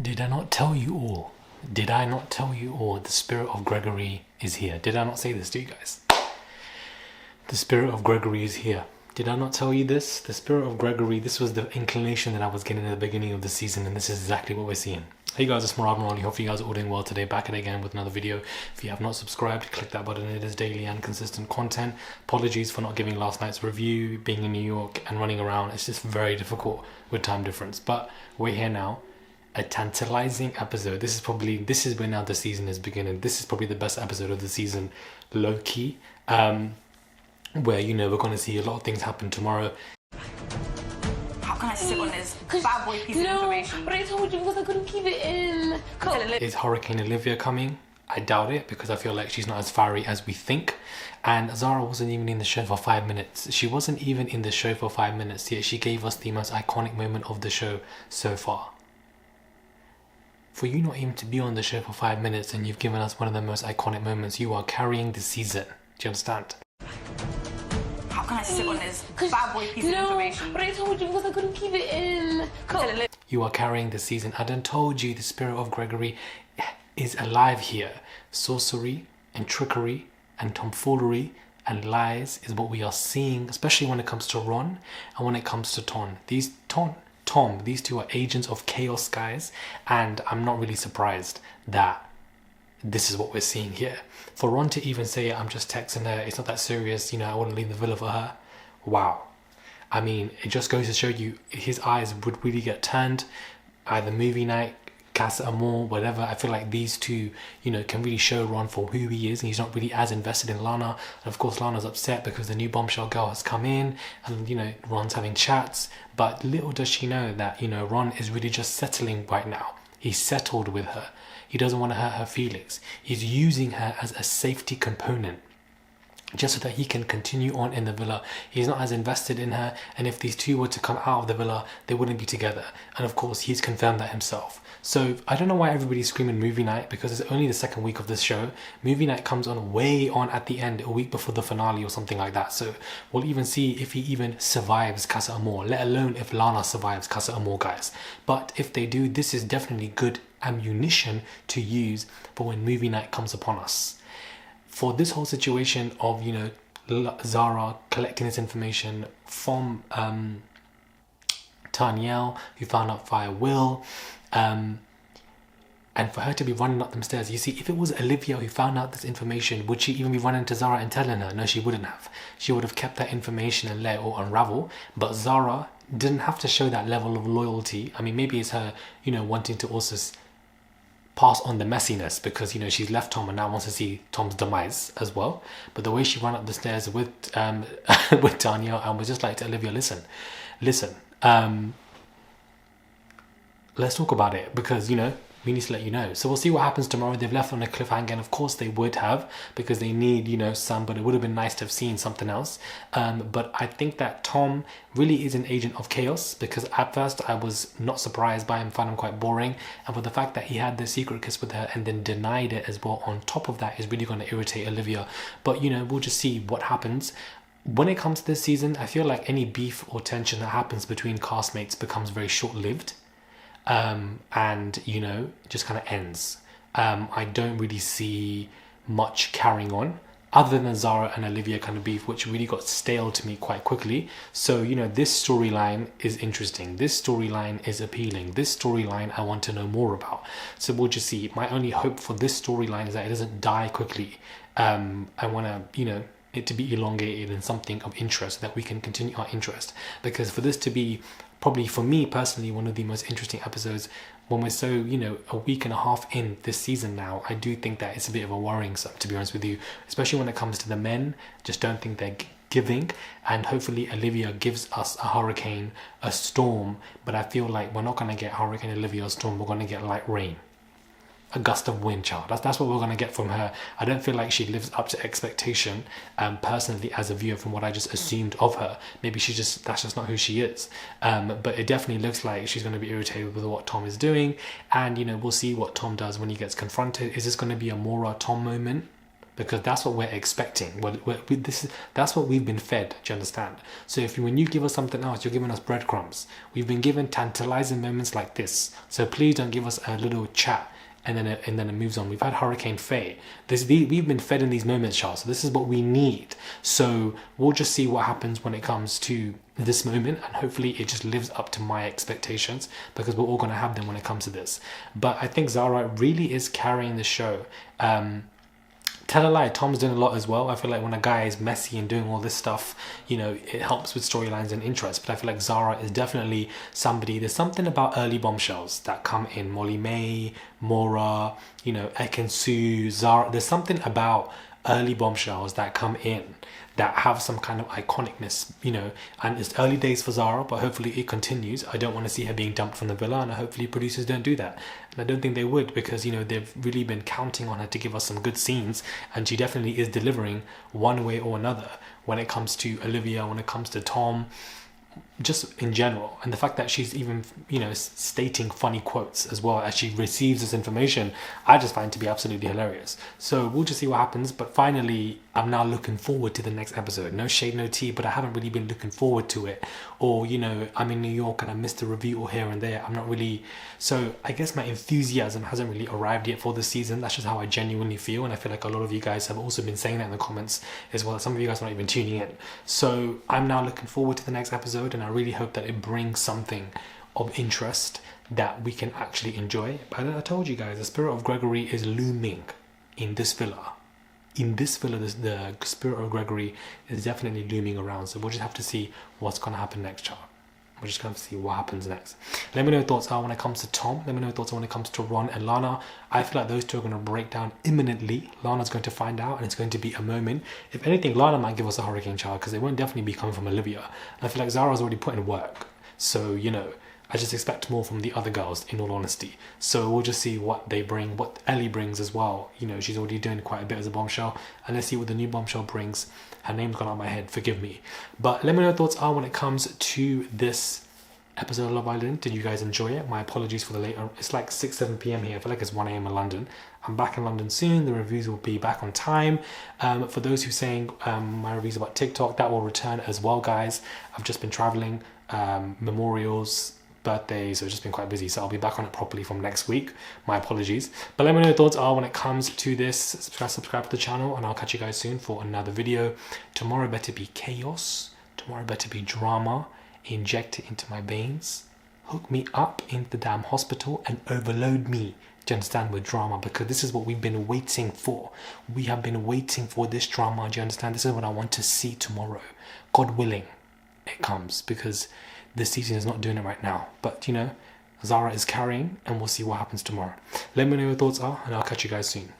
Did I not tell you all? Did I not tell you all? The spirit of Gregory is here. Did I not say this to you guys? The spirit of Gregory is here. Did I not tell you this? The spirit of Gregory, this was the inclination that I was getting at the beginning of the season, and this is exactly what we're seeing. Hey guys, it's Murad Morali. Hope you guys are all doing well today. Back at it again with another video. If you have not subscribed, click that button. It is daily and consistent content. Apologies for not giving last night's review, being in New York and running around. It's just very difficult with time difference. But we're here now. A tantalizing episode. This is where now the season is beginning. This is probably the best episode of the season, low key. Where we're going to see a lot of things happen tomorrow. How can I sit on this bad boy piece of information? But I told you because I couldn't keep it in. Is Hurricane Olivia coming? I doubt it, because I feel like she's not as fiery as we think. And Zara wasn't even in the show for 5 minutes. She wasn't even in the show for 5 minutes, yet she gave us the most iconic moment of the show so far. For you not even to be on the show for 5 minutes and you've given us one of the most iconic moments, you are carrying the season. Do you understand? How can I sit on this bad boy piece of information? But I told you because I couldn't keep it in. You are carrying the season. I done told you the spirit of Gregory is alive here. Sorcery and trickery and tomfoolery and lies is what we are seeing, especially when it comes to Ron and when it comes to Tom. These two are agents of chaos, guys, and I'm not really surprised that this is what we're seeing here. For Ron to even say, I'm just texting her, it's not that serious, I wouldn't leave the villa for her. Wow. I mean, it just goes to show you his eyes would really get turned. Either movie night, Casa Amor, whatever. I feel like these two, can really show Ron for who he is, and he's not really as invested in Lana. And of course, Lana's upset because the new bombshell girl has come in, and Ron's having chats. But little does she know that Ron is really just settling right now. He's settled with her. He doesn't want to hurt her feelings. He's using her as a safety component, just so that he can continue on in the villa. He's not as invested in her, and if these two were to come out of the villa, they wouldn't be together. And of course, he's confirmed that himself. So I don't know why everybody's screaming movie night, because it's only the second week of this show. Movie night comes on way on at the end, a week before the finale or something like that. So we'll even see if he even survives Casa Amor, let alone if Lana survives Casa Amor, guys. But if they do, this is definitely good ammunition to use for when movie night comes upon us. For this whole situation of Zara collecting this information from Tanielle, who found out via Will, and for her to be running up them stairs. You see, if it was Olivia who found out this information, would she even be running to Zara and telling her? No, she wouldn't have. She would have kept that information and let it all unravel. But Zara didn't have to show that level of loyalty. I mean, maybe it's her wanting to also pass on the messiness, because she's left Tom and now wants to see Tom's demise as well. But the way she ran up the stairs with with Danielle and was just like to Olivia, listen, let's talk about it, because we need to let you know. So we'll see what happens tomorrow. They've left on a cliffhanger, and of course they would have, because they need some, but it would have been nice to have seen something else. But I think that Tom really is an agent of chaos, because at first I was not surprised by him, found him quite boring, and for the fact that he had the secret kiss with her and then denied it as well on top of that is really going to irritate Olivia. But we'll just see what happens. When it comes to this season, I feel like any beef or tension that happens between castmates becomes very short-lived. And just kind of ends. I don't really see much carrying on other than Zara and Olivia kind of beef, which really got stale to me quite quickly. So this storyline is interesting, this storyline is appealing, this storyline I want to know more about. So we'll just see. My only hope for this storyline is that it doesn't die quickly. I want to it to be elongated and something of interest, that we can continue our interest, because for this to be probably, for me personally, one of the most interesting episodes, when we're so a week and a half in this season now, I do think that it's a bit of a worrying stuff, to be honest with you, especially when it comes to the men. Just don't think they're giving, and hopefully Olivia gives us a hurricane, a storm, but I feel like we're not going to get Hurricane Olivia or storm. We're going to get light rain, a gust of wind, child. That's what we're going to get from her. I don't feel like she lives up to expectation, personally, as a viewer, from what I just assumed of her. Maybe that's just not who she is. But it definitely looks like she's going to be irritated with what Tom is doing, and we'll see what Tom does when he gets confronted. Is this going to be a Maura Tom moment? because that's what we're expecting. That's what we've been fed. Do you understand? So when you give us something else, you're giving us breadcrumbs. We've been given tantalizing moments like this. So please don't give us a little chat and then it moves on. We've had Hurricane Faye. We've been fed in these moments, Charles. So this is what we need. So we'll just see what happens when it comes to this moment, and hopefully it just lives up to my expectations, because we're all going to have them when it comes to this. But I think Zara really is carrying the show. Tell a lie, Tom's doing a lot as well. I feel like when a guy is messy and doing all this stuff, it helps with storylines and interest. But I feel like Zara is definitely somebody. There's something about early bombshells that come in. Molly May, Mora, Ekin-Su, Zara. There's something about early bombshells that come in that have some kind of iconicness, and it's early days for Zara, but hopefully it continues. I don't want to see her being dumped from the villa, and hopefully producers don't do that. And I don't think they would, because they've really been counting on her to give us some good scenes, and she definitely is delivering one way or another when it comes to Olivia, when it comes to Tom, just in general. And the fact that she's even stating funny quotes as well as she receives this information, I just find to be absolutely hilarious. So we'll just see what happens. But finally, I'm now looking forward to the next episode. No shade, no tea, but I haven't really been looking forward to it. Or I'm in New York and I missed a review here and there. I'm not really, so I guess my enthusiasm hasn't really arrived yet for this season. That's just how I genuinely feel, and I feel like a lot of you guys have also been saying that in the comments as well. Some of you guys are not even tuning in. So I'm now looking forward to the next episode, and I really hope that it brings something of interest that we can actually enjoy. But I told you guys, the spirit of Gregory is looming in this villa. In this villa, the spirit of Gregory is definitely looming around. So we'll just have to see what's going to happen next, child. We're just going to see what happens next. Let me know your thoughts are when it comes to Tom. Let me know your thoughts are when it comes to Ron and Lana. I feel like those two are going to break down imminently. Lana's going to find out, and it's going to be a moment. If anything, Lana might give us a hurricane, child, because it won't definitely be coming from Olivia. And I feel like Zara's already put in work. So, I just expect more from the other girls, in all honesty. So we'll just see what they bring, what Ellie brings as well. She's already doing quite a bit as a bombshell. And let's see what the new bombshell brings. Her name's gone out of my head, forgive me. But let me know your thoughts are when it comes to this episode of Love Island. Did you guys enjoy it? My apologies for the late. It's like 6-7 p.m. here. I feel like it's 1 a.m. in London. I'm back in London soon. The reviews will be back on time. For those who are saying my reviews about TikTok, that will return as well, guys. I've just been traveling, memorials, birthdays, so it's just been quite busy, so I'll be back on it properly from next week. My apologies. But let me know your thoughts are when it comes to this. Subscribe to the channel, and I'll catch you guys soon for another video. Tomorrow better be chaos. Tomorrow better be drama. Inject it into my veins. Hook me up in the damn hospital and overload me. Do you understand? With drama, because this is what we've been waiting for. We have been waiting for this drama. Do you understand? This is what I want to see tomorrow. God willing, it comes, because this season is not doing it right now. But Zara is carrying, and we'll see what happens tomorrow. Let me know your thoughts are, and I'll catch you guys soon.